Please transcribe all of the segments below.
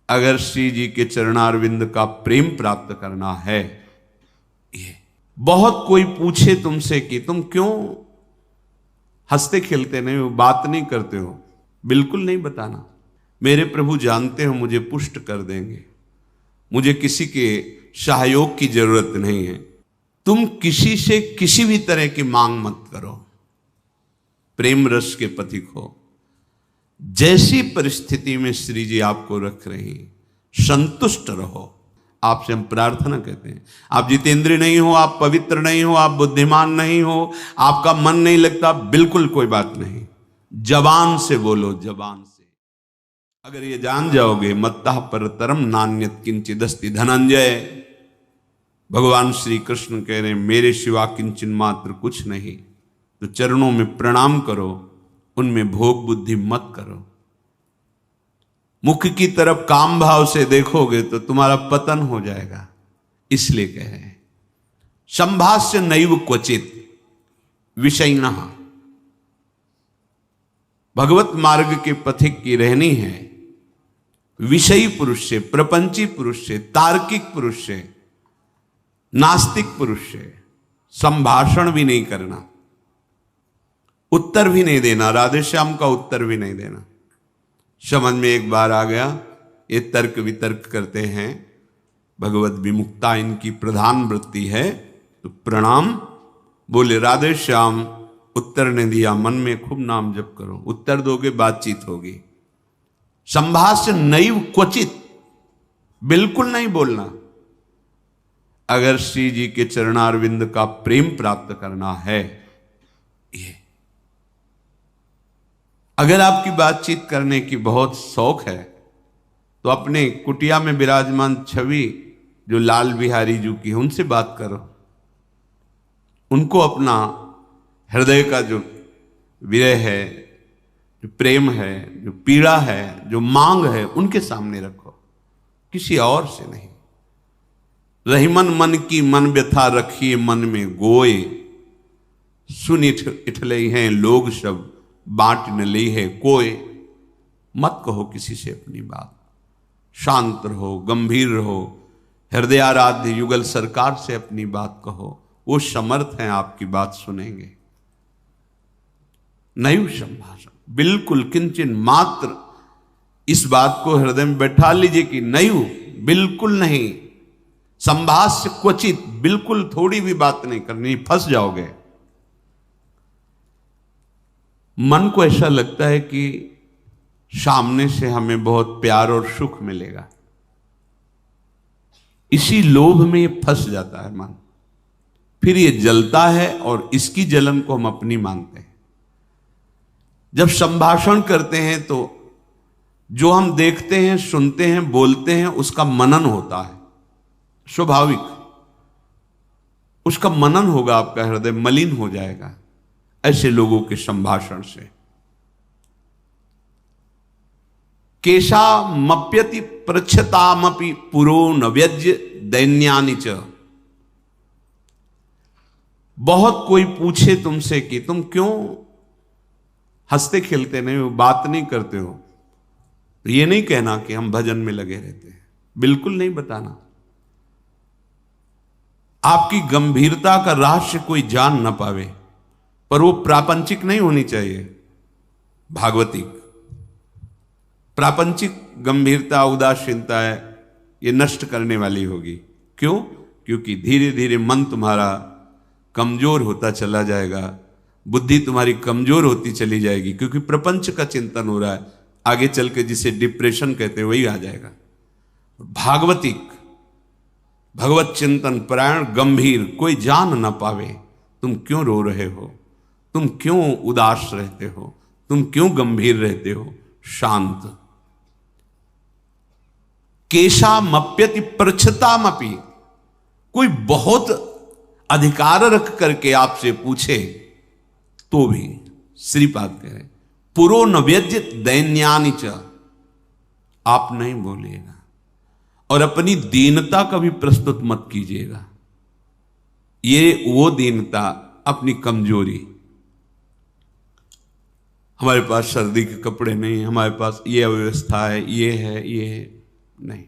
अगर श्री जी के चरणारविंद का प्रेम प्राप्त करना है, ये बहुत कोई पूछे तुमसे कि तुम क्यों हंसते खेलते नहीं हो, बात नहीं करते हो, बिल्कुल नहीं बताना। मेरे प्रभु जानते हो मुझे पुष्ट कर देंगे, मुझे किसी के सहयोग की जरूरत नहीं है। तुम किसी से किसी भी तरह की मांग मत करो, प्रेम रस के पथिक हो। जैसी परिस्थिति में श्री जी आपको रख रही, संतुष्ट रहो। आपसे हम प्रार्थना कहते हैं, आप जितेंद्रिय नहीं हो, आप पवित्र नहीं हो, आप बुद्धिमान नहीं हो, आपका मन नहीं लगता, बिल्कुल कोई बात नहीं। जबान से बोलो, जबान से। अगर ये जान जाओगे, मत्तः परतरम नान्यत् किंचिदस्ति धनंजय। भगवान श्री कृष्ण कह रहे हैं मेरे सिवा किंचन मात्र कुछ नहीं, तो चरणों में प्रणाम करो, उनमें भोग बुद्धि मत करो। मुख की तरफ काम भाव से देखोगे तो तुम्हारा पतन हो जाएगा। इसलिए कह रहे हैं संभाष्य नैव क्वचित विषयिणः। भगवत मार्ग के पथिक की रहनी है विषयी पुरुष से, प्रपंची पुरुष से, तार्किक पुरुष से, नास्तिक पुरुष से संभाषण भी नहीं करना, उत्तर भी नहीं देना, राधे श्याम का उत्तर भी नहीं देना। समझ में एक बार आ गया, ये तर्क वितर्क करते हैं, भगवत विमुक्ता इनकी प्रधान वृत्ति है, तो प्रणाम बोले राधे श्याम, उत्तर ने दिया, मन में खूब नाम जप करो, उत्तर दोगे बातचीत होगी। संभाष्य नैव क्वचित, बिल्कुल नहीं बोलना। अगर श्री जी के चरणारविंद का प्रेम प्राप्त करना है, ये अगर आपकी बातचीत करने की बहुत शौक है तो अपने कुटिया में विराजमान छवि जो लाल बिहारी जी की है उनसे बात करो, उनको अपना हृदय का जो विरह है, जो प्रेम है, जो पीड़ा है, जो मांग है, उनके सामने रखो, किसी और से नहीं। रही मन मन की मन व्यथा रखिए मन में गोए, सुन इठले हैं लोग सब बांट न ली है कोई। मत कहो किसी से अपनी बात, शांत रहो, गंभीर रहो, हृदयाराध्य युगल सरकार से अपनी बात कहो, वो समर्थ हैं आपकी बात सुनेंगे। नैव संभाषण, बिल्कुल किंचन मात्र इस बात को हृदय में बैठा लीजिए कि नैव, बिल्कुल नहीं। संभाष्य क्वचित, बिल्कुल थोड़ी भी बात नहीं करनी, फंस जाओगे। मन को ऐसा लगता है कि सामने से हमें बहुत प्यार और सुख मिलेगा, इसी लोभ में ये फंस जाता है मन, फिर ये जलता है और इसकी जलन को हम अपनी मानते हैं। जब संभाषण करते हैं तो जो हम देखते हैं, सुनते हैं, बोलते हैं, उसका मनन होता है, स्वाभाविक उसका मनन होगा, आपका हृदय मलिन हो जाएगा ऐसे लोगों के संभाषण से। केशा मप्यति प्रच्छतामपि पुरो न व्यज्य दैन्यानि च। बहुत कोई पूछे तुमसे कि तुम क्यों हंसते खेलते नहीं हो, बात नहीं करते हो, तो ये नहीं कहना कि हम भजन में लगे रहते हैं, बिल्कुल नहीं बताना। आपकी गंभीरता का रहस्य कोई जान ना पावे, पर वो प्रापंचिक नहीं होनी चाहिए, भागवतिक। प्रापंचिक गंभीरता, उदासीनता है, ये नष्ट करने वाली होगी। क्यों? क्योंकि धीरे धीरे मन तुम्हारा कमजोर होता चला जाएगा, बुद्धि तुम्हारी कमजोर होती चली जाएगी, क्योंकि प्रपंच का चिंतन हो रहा है। आगे चल के जिसे डिप्रेशन कहते हैं वही आ जाएगा। भागवतिक, भगवत चिंतन परायण, गंभीर, कोई जान ना पावे तुम क्यों रो रहे हो, तुम क्यों उदास रहते हो, तुम क्यों गंभीर रहते हो, शांत। केशा मप्यति प्रच्छतामपि, कोई बहुत अधिकार रख करके आपसे पूछे तो भी श्रीपाद कह रहे पुरो न व्यज्यत दैन्यानि च, आप नहीं बोलिएगा और अपनी दीनता का भी प्रस्तुत मत कीजिएगा। ये वो दीनता, अपनी कमजोरी, हमारे पास सर्दी के कपड़े नहीं, हमारे पास ये अव्यवस्था है, ये है, ये है, नहीं।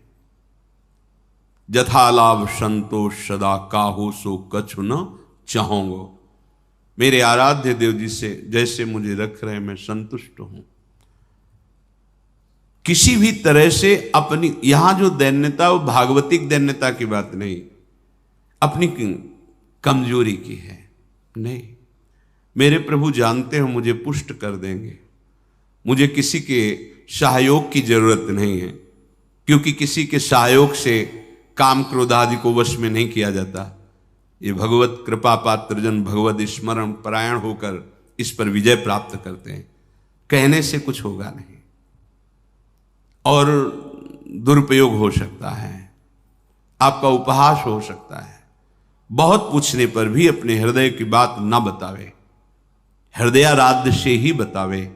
जथा लाभ संतोष सदा काहू सो कछु न चाहूंगो। मेरे आराध्य देव जी से जैसे मुझे रख रहे मैं संतुष्ट हूं। किसी भी तरह से अपनी, यहां जो दैन्यता वो भागवतिक दैन्यता की बात नहीं, अपनी कमजोरी की है। नहीं, मेरे प्रभु जानते हो मुझे पुष्ट कर देंगे, मुझे किसी के सहयोग की जरूरत नहीं है, क्योंकि किसी के सहयोग से काम क्रोध आदि को वश में नहीं किया जाता। ये भगवत कृपा पात्र जन भगवत स्मरण परायण होकर इस पर विजय प्राप्त करते हैं। कहने से कुछ होगा नहीं और दुरुपयोग हो सकता है, आपका उपहास हो सकता है। बहुत पूछने पर भी अपने हृदय की बात न बतावे, हृदयाराध्य से ही बतावे,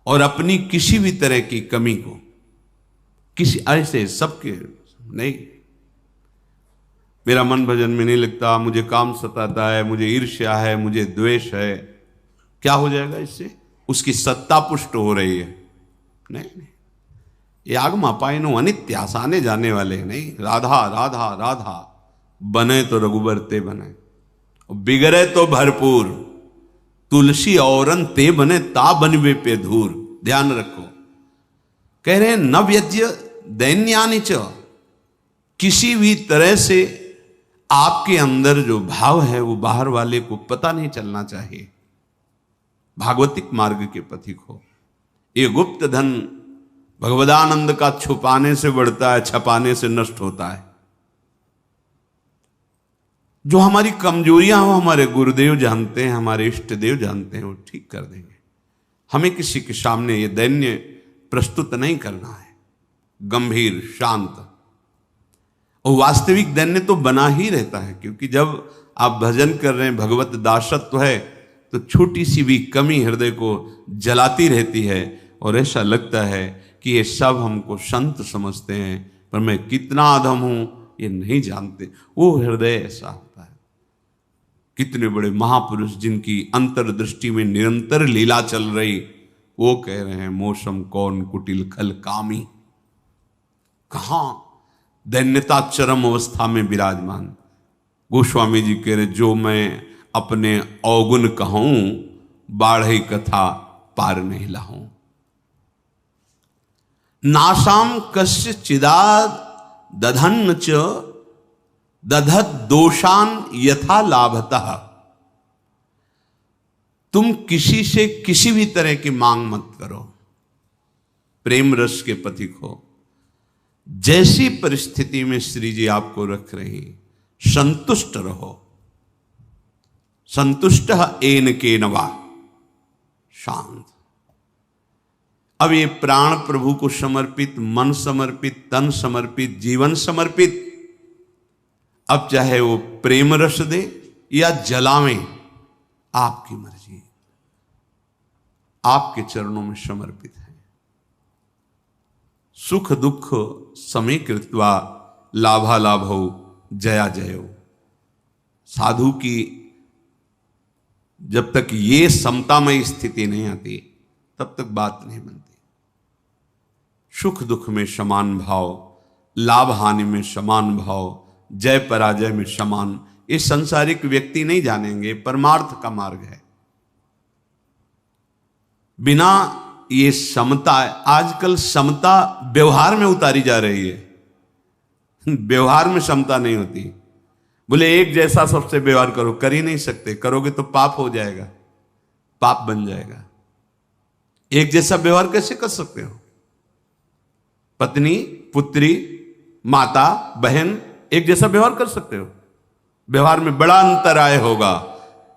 और अपनी किसी भी तरह की कमी को किसी ऐसे सबके नहीं, मेरा मन भजन में नहीं लगता, मुझे काम सताता है, मुझे ईर्ष्या है, मुझे द्वेष है, क्या हो जाएगा इससे? उसकी सत्ता पुष्ट हो रही है। नहीं, ये आगमा पाइनो अनित्यास, आने जाने वाले नहीं। राधा राधा राधा, बने तो रघुबर ते बने, बिगड़े तो भरपूर, तुलसी औरन ते बने ता बनवे पे धूर। ध्यान रखो, कह रहे हैं न व्यज्य दैन्यानि च, किसी भी तरह से आपके अंदर जो भाव है वो बाहर वाले को पता नहीं चलना चाहिए। भागवतिक मार्ग के पथिक हो। ये गुप्त धन भगवदानंद का छुपाने से बढ़ता है, छपाने से नष्ट होता है। जो हमारी कमजोरियां हो हमारे गुरुदेव जानते हैं, हमारे इष्ट देव जानते हैं, वो ठीक कर देंगे। हमें किसी के सामने ये दैन्य प्रस्तुत नहीं करना है, गंभीर शांत। और वास्तविक दैन्य तो बना ही रहता है, क्योंकि जब आप भजन कर रहे हैं, भगवत दासत्व है, तो छोटी सी भी कमी हृदय को जलाती रहती है और ऐसा लगता है कि ये सब हमको संत समझते हैं, पर मैं कितना अधम हूं ये नहीं जानते। वो हृदय ऐसा होता है। कितने बड़े महापुरुष जिनकी अंतर्दृष्टि में निरंतर लीला चल रही, वो कह रहे हैं मौसम कौन कुटिल खल कामी। कहां दैन्यता चरम अवस्था में विराजमान। गोस्वामी जी कह रहे जो मैं अपने अवगुण कहूं, बाढ़ई कथा पार नहीं लाऊं। नासाम कस्य चिदाद दधन्न च दधत दोषान यथा लाभतः। तुम किसी से किसी भी तरह की मांग मत करो, प्रेम रस के पथिक हो। जैसी परिस्थिति में श्री जी आपको रख रही, संतुष्ट रहो। संतुष्ट एन के नवा, शांत। अब ये प्राण प्रभु को समर्पित, मन समर्पित, तन समर्पित, जीवन समर्पित। अब चाहे वो प्रेम रस दे या जलावें, आपकी मर्जी, आपके चरणों में समर्पित है। सुख दुख समीकृत्वा लाभा लाभो जया जयो। साधु की जब तक ये समतामय स्थिति नहीं आती तब तक बात नहीं बनती। सुख दुख में समान भाव, लाभ हानि में समान भाव, जय पराजय में समान, ये संसारिक व्यक्ति नहीं जानेंगे। परमार्थ का मार्ग है। बिना ये समता, आजकल समता व्यवहार में उतारी जा रही है। व्यवहार में समता नहीं होती। बोले एक जैसा सबसे व्यवहार करो, कर ही नहीं सकते। करोगे तो पाप हो जाएगा, पाप बन जाएगा। एक जैसा व्यवहार कैसे कर सकते हो? पत्नी, पुत्री, माता, बहन एक जैसा व्यवहार कर सकते हो? व्यवहार में बड़ा अंतराय होगा,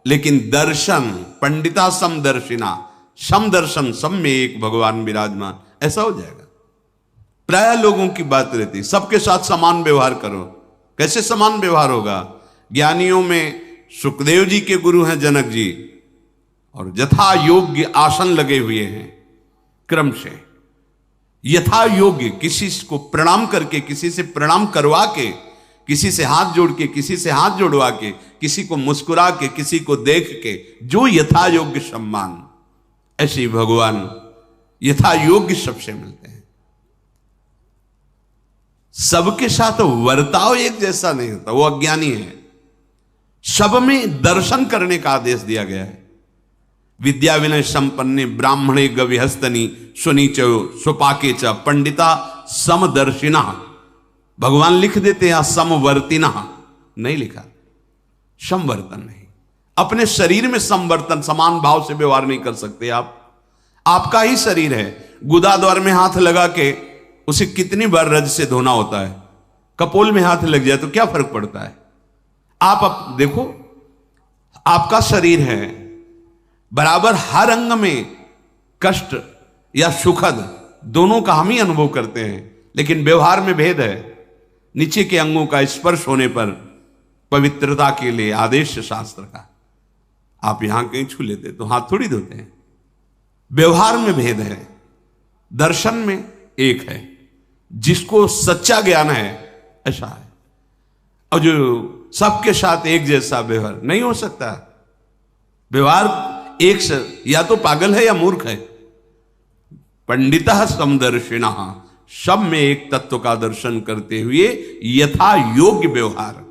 लेकिन दर्शन, पंडिता समदर्शिना, समदर्शन, सम में एक भगवान विराजमान, ऐसा हो जाएगा। प्राय लोगों की बात रहती, सबके साथ समान व्यवहार करो। कैसे समान व्यवहार होगा? ज्ञानियों में सुखदेव जी के गुरु हैं जनक जी, और यथा योग्य आसन लगे हुए हैं क्रम से। यथा योग्य, किसी को प्रणाम करके, किसी से प्रणाम करवा के, किसी से हाथ जोड़ के, किसी से हाथ जोड़वा के, किसी को मुस्कुरा के, किसी को देख के, जो यथा योग्य सम्मान, ऐसे भगवान यथा योग्य सबसे मिलते हैं। सबके साथ वर्ताव एक जैसा नहीं होता, वो अज्ञानी है। सब में दर्शन करने का आदेश दिया गया है। विद्या विनय संपन्ने ब्राह्मणे गविहस्तनी सुनीच सुपाके च पंडिता समदर्शिना। भगवान लिख देते हैं समवर्तिना, नहीं लिखा, समवर्तन नहीं। अपने शरीर में समवर्तन, समान भाव से व्यवहार नहीं कर सकते आप। आपका ही शरीर है, गुदा द्वार में हाथ लगा के उसे कितनी बार रज से धोना होता है। कपोल में हाथ लग जाए तो क्या फर्क पड़ता है। आप देखो, आपका शरीर है, बराबर हर अंग में कष्ट या सुखद दोनों का हम ही अनुभव करते हैं, लेकिन व्यवहार में भेद है। नीचे के अंगों का स्पर्श होने पर पवित्रता के लिए आदेश शास्त्र का, आप यहां कहीं छू लेते तो हाथ थोड़ी धोते हैं। व्यवहार में भेद है, दर्शन में एक है। जिसको सच्चा ज्ञान है ऐसा है, और जो सबके साथ एक जैसा व्यवहार नहीं हो सकता। व्यवहार एक से या तो पागल है या मूर्ख है। पंडितः समदर्शिनः, सब में एक तत्व का दर्शन करते हुए यथा योग्य व्यवहार,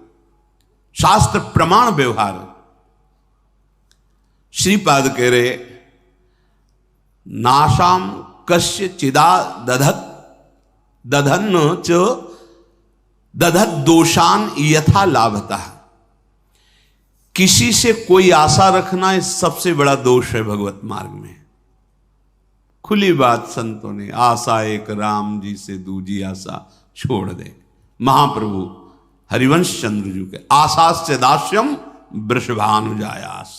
शास्त्र प्रमाण व्यवहार। श्रीपाद कह रहे नाशाम कस्य चिदा दधत दधन्न च दधत दोषान यथा लाभतः। किसी से कोई आशा रखना इस सबसे बड़ा दोष है भगवत मार्ग में। खुली बात संतों ने, आशा एक राम जी से दूजी आशा छोड़ दे। महाप्रभु हरिवंश चंद्र जी के आशास्य दास्यम वृषभानुजायास।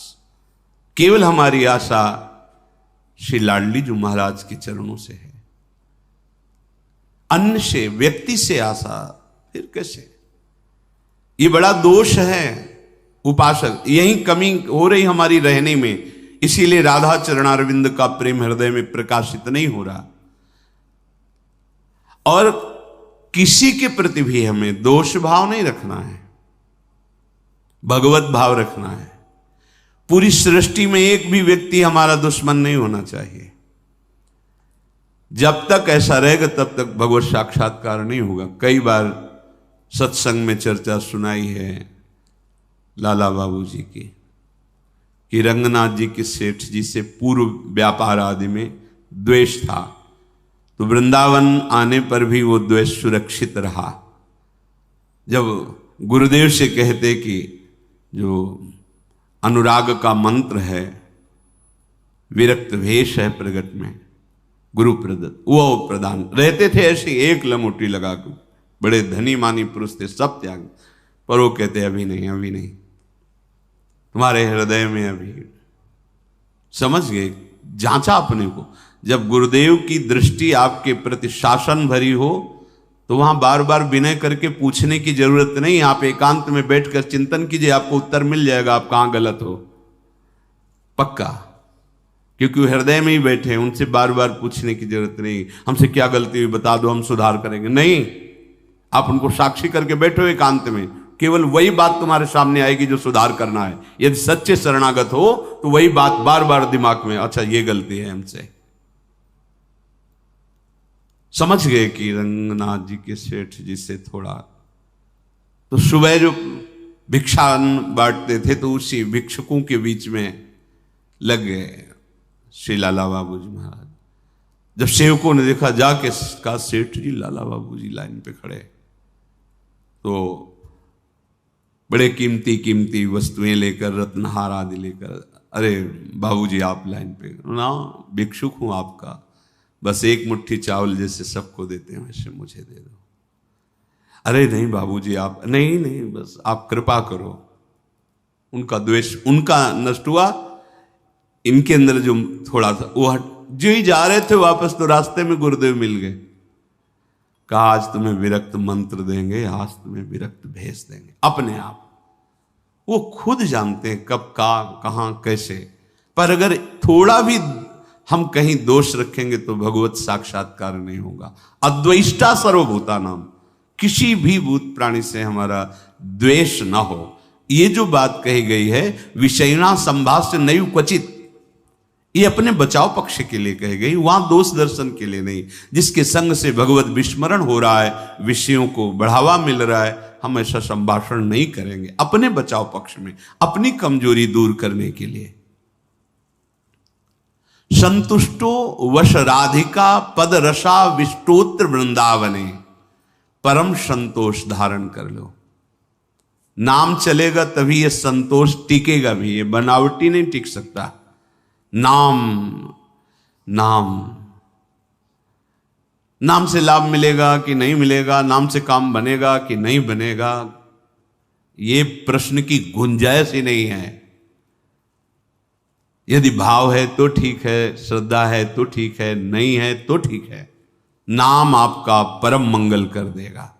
केवल हमारी आशा श्री लाडली जी महाराज के चरणों से है, अन्य से, व्यक्ति से आशा फिर कैसे। ये बड़ा दोष है उपासक, यही कमी हो रही हमारी रहने में। इसीलिए राधा चरणारविंद का प्रेम हृदय में प्रकाशित नहीं हो रहा। और किसी के प्रति भी हमें दोष भाव नहीं रखना है, भगवत भाव रखना है। पूरी सृष्टि में एक भी व्यक्ति हमारा दुश्मन नहीं होना चाहिए। जब तक ऐसा रहेगा तब तक भगवत साक्षात्कार नहीं होगा। कई बार सत्संग में चर्चा सुनाई है लाला बाबू जी की, कि रंगनाथ जी के सेठ जी से पूर्व व्यापार आदि में द्वेष था, तो वृंदावन आने पर भी वो द्वेष सुरक्षित रहा। जब गुरुदेव से कहते कि जो अनुराग का मंत्र है, विरक्त भेष है प्रगट में गुरु प्रदत्त, वो प्रदान रहते थे ऐसे एक लमोटी लगा कर। बड़े धनी मानी पुरुष थे, सब त्याग, पर वो कहते अभी नहीं, अभी नहीं, तुम्हारे हृदय में अभी। समझ गए, जांचा अपने को। जब गुरुदेव की दृष्टि आपके प्रति शासन भरी हो तो वहां बार बार विनय करके पूछने की जरूरत नहीं। आप एकांत में बैठकर चिंतन कीजिए, आपको उत्तर मिल जाएगा आप कहां गलत हो, पक्का। क्योंकि वो हृदय में ही बैठे हैं, उनसे बार बार पूछने की जरूरत नहीं, हमसे क्या गलती हुई बता दो, हम सुधार करेंगे। नहीं, आप उनको साक्षी करके बैठो एकांत में, केवल वही बात तुम्हारे सामने आएगी जो सुधार करना है। यदि सच्चे शरणागत हो तो वही बात बार बार दिमाग में, अच्छा ये गलती है हमसे। समझ गए कि रंगनाथ जी के सेठ जी से थोड़ा, तो सुबह जो भिक्षा बांटते थे तो उसी भिक्षुकों के बीच में लग गए श्री लाला बाबू जी महाराज। जब सेवकों ने देखा जाके का सेठ जी लाला बाबू जी लाइन पे खड़े, तो बड़े कीमती कीमती वस्तुएं लेकर, रत्नहार आदि लेकर, अरे बाबूजी आप लाइन पे ना, भिक्षुक हूं आपका, बस एक मुट्ठी चावल जैसे सबको देते हैं वैसे मुझे दे दो। अरे नहीं बाबूजी आप, नहीं नहीं बस आप कृपा करो। उनका द्वेष उनका नष्ट हुआ, इनके अंदर जो थोड़ा था वो हट। जो ही जा रहे थे वापस तो रास्ते में गुरुदेव मिल गए, कहा आज तुम्हें विरक्त मंत्र देंगे, आज तुम्हें विरक्त भेज देंगे। अपने आप वो खुद जानते हैं कब का कहां कैसे, पर अगर थोड़ा भी हम कहीं दोष रखेंगे तो भगवत साक्षात्कार नहीं होगा। अद्वेष्टा सर्वभूता नाम, किसी भी भूत प्राणी से हमारा द्वेष ना हो। ये जो बात कही गई है, विषयना संभाष्य नैव क्वचित, ये अपने बचाव पक्ष के लिए कही गई, वहां दोष दर्शन के लिए नहीं। जिसके संग से भगवत विस्मरण हो रहा है, विषयों को बढ़ावा मिल रहा है, हम ऐसा संभाषण नहीं करेंगे, अपने बचाव पक्ष में, अपनी कमजोरी दूर करने के लिए। संतुष्टो वश राधिका पद रसा विष्टोत्र वृंदावने, परम संतोष धारण कर लो। नाम चलेगा तभी ये संतोष टिकेगा भी, ये बनावटी नहीं टिक सकता। नाम से लाभ मिलेगा कि नहीं मिलेगा, नाम से काम बनेगा कि नहीं बनेगा, ये प्रश्न की गुंजाइश ही नहीं है। यदि भाव है तो ठीक है, श्रद्धा है तो ठीक है, नहीं है तो ठीक है, नाम आपका परम मंगल कर देगा।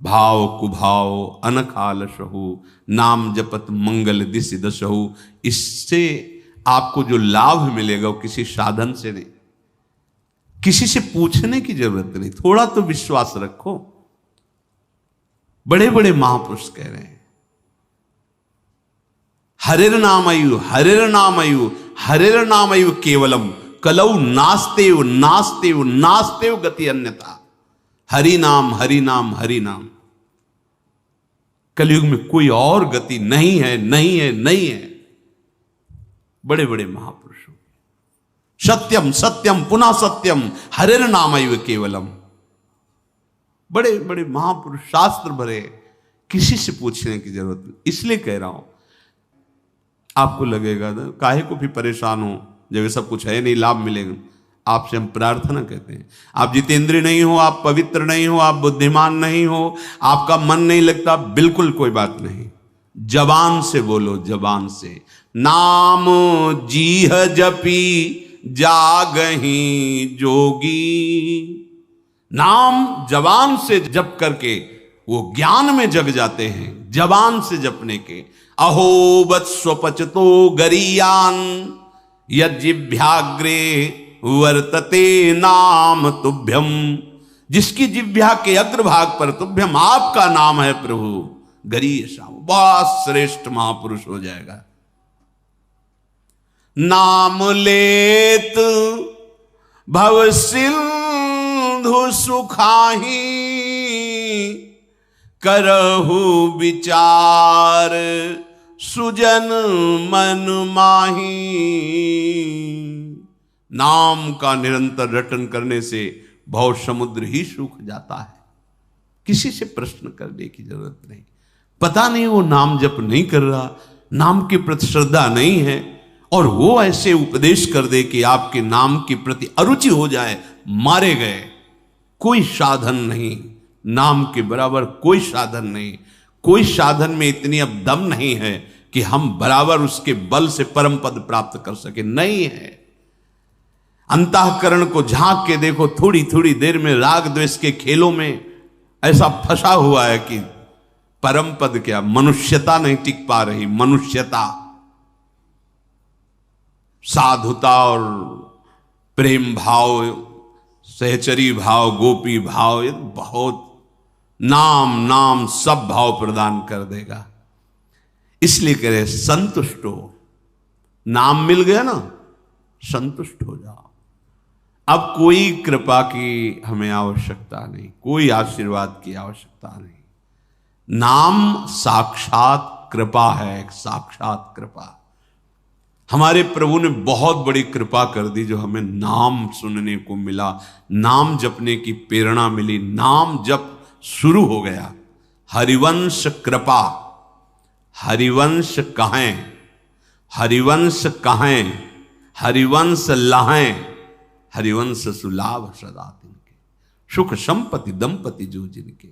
भाव कुभाव अनखाल सहु, नाम जपत मंगल दिस दसहु। इससे आपको जो लाभ मिलेगा वो किसी साधन से नहीं, किसी से पूछने की जरूरत नहीं, थोड़ा तो विश्वास रखो। बड़े बड़े महापुरुष कह रहे हैं, हरिर नामयु हरिर नामयु हरिर नामयु केवलम कलौ नास्तेव नास्तेव नास्तेव गति अन्यथा। हरि नाम हरि नाम हरि नाम, कलयुग में कोई और गति नहीं है, नहीं है, नहीं है। बड़े बड़े महापुरुषों, सत्यम सत्यम पुनः सत्यम हरिर नामैव केवलम, बड़े बड़े महापुरुष शास्त्र भरे, किसी से पूछने की जरूरत नहीं। इसलिए कह रहा हूं, आपको लगेगा ना काहे को भी परेशान हो जब ये सब कुछ है नहीं, लाभ मिलेगा। आपसे हम प्रार्थना कहते हैं, आप जितेंद्रिय नहीं हो, आप पवित्र नहीं हो, आप बुद्धिमान नहीं हो, आपका मन नहीं लगता, बिल्कुल कोई बात नहीं। जबान से बोलो, जबान से नाम जीह जपी जागही जोगी। नाम जबान से जप करके वो ज्ञान में जग जाते हैं, जबान से जपने के। अहो वत्स्वपचतो गरीयान यज्जिभ्याग्रे वर्तते नाम तुभ्यम। जिसकी जिह्वा के अग्रभाग पर तुभ्यम आपका नाम है प्रभु, गरीयसा, बहुत श्रेष्ठ महापुरुष हो जाएगा। नाम लेत भव सिंधु सुखाही, करहु विचार सुजन मन माही। नाम का निरंतर रटन करने से भव समुद्र ही सूख जाता है, किसी से प्रश्न करने की जरूरत नहीं। पता नहीं वो नाम जप नहीं कर रहा, नाम के प्रति श्रद्धा नहीं है, और वो ऐसे उपदेश कर दे कि आपके नाम के प्रति अरुचि हो जाए, मारे गए। कोई साधन नहीं, नाम के बराबर कोई साधन नहीं। कोई साधन में इतनी अब दम नहीं है कि हम बराबर उसके बल से परम पद प्राप्त कर सके, नहीं है। अंतःकरण को झांक के देखो, थोड़ी थोड़ी देर में राग द्वेष के खेलों में ऐसा फंसा हुआ है कि परम पद क्या, मनुष्यता नहीं टिक पा रही। मनुष्यता, साधुता और प्रेम भाव, सहचरी भाव, गोपी भाव, ये बहुत नाम नाम सब भाव प्रदान कर देगा। इसलिए कह रहे संतुष्ट हो। नाम मिल गया ना, संतुष्ट हो जाओ। अब कोई कृपा की हमें आवश्यकता नहीं, कोई आशीर्वाद की आवश्यकता नहीं। नाम साक्षात कृपा है, एक साक्षात कृपा। हमारे प्रभु ने बहुत बड़ी कृपा कर दी, जो हमें नाम सुनने को मिला, नाम जपने की प्रेरणा मिली, नाम जप शुरू हो गया। हरिवंश कृपा, हरिवंश कहें, हरिवंश कहें, हरिवंश लहें, हरिवंश सुलाभ सदा तिनके, सुख संपत्ति दंपति जो जिनके।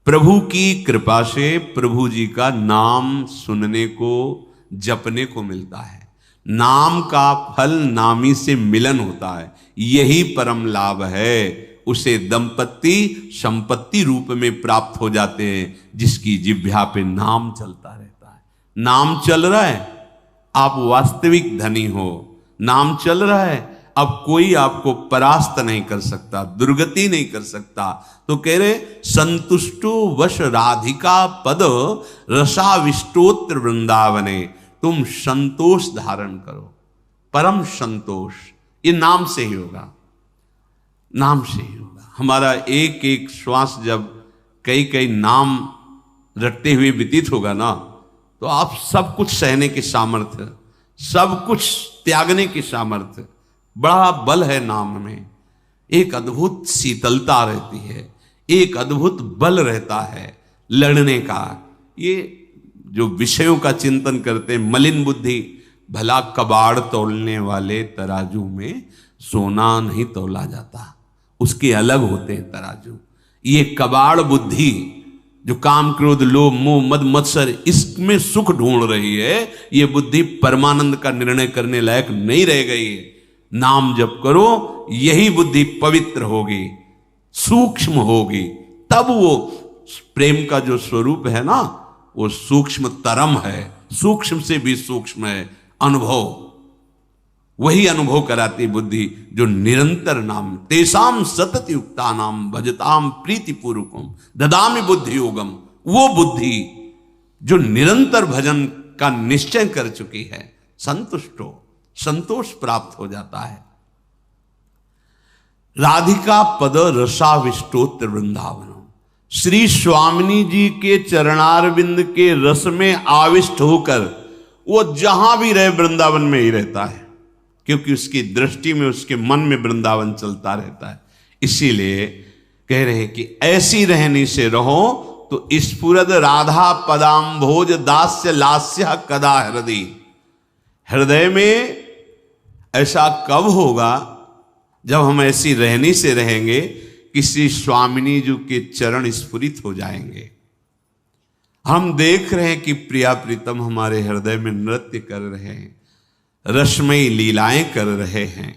प्रभु की कृपा से प्रभु जी का नाम सुनने को, जपने को मिलता है। नाम का फल नामी से मिलन होता है, यही परम लाभ है। उसे दंपति संपत्ति रूप में प्राप्त हो जाते हैं, जिसकी जिह्वा पे नाम चलता रहता है। नाम चल रहा है, आप वास्तविक धनी हो। नाम चल रहा है, अब कोई आपको परास्त नहीं कर सकता, दुर्गति नहीं कर सकता। तो कह रहे संतुष्टो वश राधिका पद रसाविष्टोत्र वृंदावने, तुम संतोष धारण करो। परम संतोष, ये नाम से ही होगा, नाम से ही होगा। हमारा एक एक श्वास जब कई कई नाम रटते हुए व्यतीत होगा ना, तो आप सब कुछ सहने की सामर्थ्य, सब कुछ त्यागने की सामर्थ्य, बड़ा बल है नाम में। एक अद्भुत शीतलता रहती है, एक अद्भुत बल रहता है लड़ने का। ये जो विषयों का चिंतन करते हैं, मलिन बुद्धि, भला कबाड़ तोलने वाले तराजू में सोना नहीं तोला जाता, उसके अलग होते हैं तराजू। ये कबाड़ बुद्धि जो काम क्रोध लोभ मोह मद मत्सर इसमें सुख ढूंढ रही है, ये बुद्धि परमानंद का निर्णय करने लायक नहीं रह गई है। नाम जप करो, यही बुद्धि पवित्र होगी, सूक्ष्म होगी, तब वो प्रेम का जो स्वरूप है ना, वो सूक्ष्म तरम है, सूक्ष्म से भी सूक्ष्म है अनुभव। वही अनुभव कराती बुद्धि जो निरंतर नाम, तेसाम सतत युक्ता नाम भजताम प्रीति पूर्वकम ददामि बुद्धि योगम। वो बुद्धि जो निरंतर भजन का निश्चय कर चुकी है, संतुष्ट हो, संतोष प्राप्त हो जाता है। राधिका पद रसाविष्टोत्र वृंदावन, श्री स्वामिनी जी के चरणारविंद के रस में आविष्ट होकर वो जहां भी रहे वृंदावन में ही रहता है, क्योंकि उसकी दृष्टि में, उसके मन में वृंदावन चलता रहता है। इसीलिए कह रहे हैं कि ऐसी रहनी से रहो तो स्फुरद राधा पदाम्भोज दास्य लास्य कदा हृदय। हृदय में ऐसा कब होगा जब हम ऐसी रहनी से रहेंगे कि श्री स्वामिनी जी के चरण स्फुरित हो जाएंगे। हम देख रहे हैं कि प्रिया प्रीतम हमारे हृदय में नृत्य कर रहे हैं, रसमयी लीलाएं कर रहे हैं।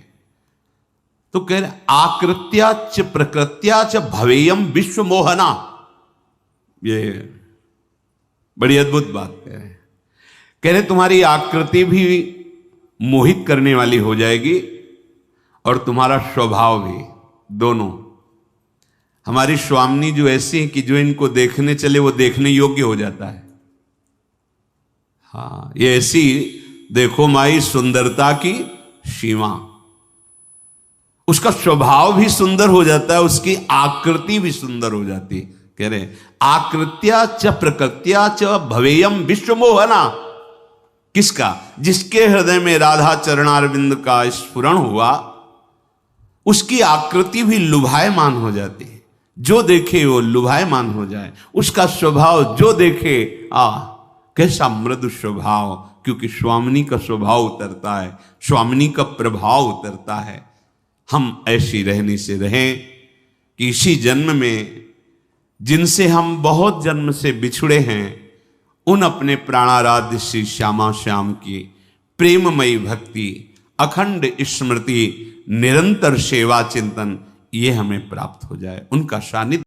तो कह रहे आकृत्या च प्रकृत्या च भवेयम विश्व मोहना। ये बड़ी अद्भुत बात कह रहे तुम्हारी आकृति भी मोहित करने वाली हो जाएगी और तुम्हारा स्वभाव भी, दोनों। हमारी स्वामिनी जो ऐसी है कि जो इनको देखने चले वो देखने योग्य हो जाता है। हाँ, ये ऐसी देखो माई सुंदरता की सीमा, उसका स्वभाव भी सुंदर हो जाता है, उसकी आकृति भी सुंदर हो जाती है। कह रहे आकृत्या च प्रकृत्या च भवेयम विश्व मोहना। किसका? जिसके हृदय में राधा चरणारविंद का स्फुरण हुआ, उसकी आकृति भी लुभायमान हो जाती है। जो देखे वो लुभायमान हो जाए, उसका स्वभाव जो देखे कैसा मृदु स्वभाव, क्योंकि स्वामिनी का स्वभाव उतरता है, स्वामिनी का प्रभाव उतरता है। हम ऐसी रहनी से रहें कि इसी जन्म में जिनसे हम बहुत जन्म से बिछुड़े हैं, उन अपने प्राणाराध्य श्री श्यामा श्याम की प्रेममयी भक्ति, अखंड स्मृति, निरंतर सेवा चिंतन, ये हमें प्राप्त हो जाए, उनका सानिध्य